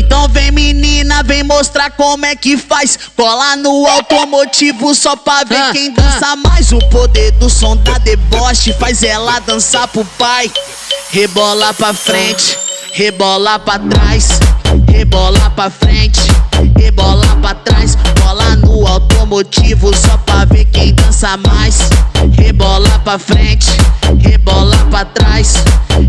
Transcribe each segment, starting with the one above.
Então vem menina, vem mostrar como é que faz. Cola no automotivo só pra ver quem dança mais. O poder do som da deboche faz ela dançar pro pai. Rebola pra frente, rebola pra trás, rebola pra frente, rebola pra trás. Cola no automotivo só pra ver quem dança mais. Rebola pra frente, rebola pra trás,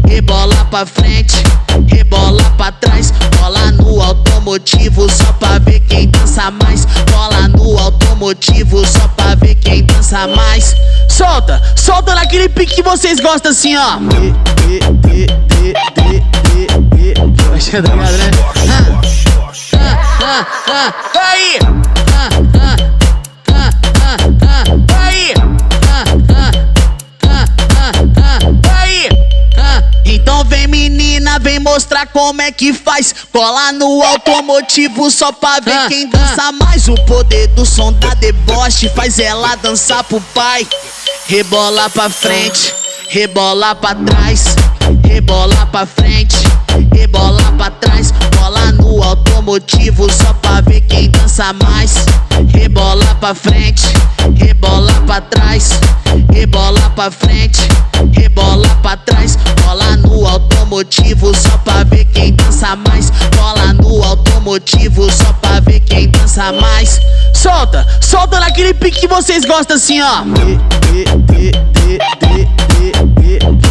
rebola pra frente, rebola pra trás. Cola no automotivo só pra ver quem dança mais. Cola no automotivo só pra ver quem dança mais. Solta, solta naquele pique que vocês gostam assim, ó. Acho da galera, né? Aí! Aí! Aí! Então vem menina, vem mostrar como é que faz. Cola no automotivo só pra ver quem dança mais. O poder do som da deboche faz ela dançar pro pai. Rebola pra frente, rebola pra trás, rebola pra frente, rebola pra trás. Cola no automotivo só pra ver quem dança mais. Rebola pra frente, rebola pra trás, rebola pra frente, rebola pra trás. Cola no automotivo só pra ver quem dança mais. Cola no automotivo só pra ver quem dança mais. Solta, solta naquele pique que vocês gostam assim, ó.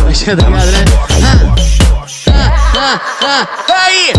Acho da galera, né? Aí!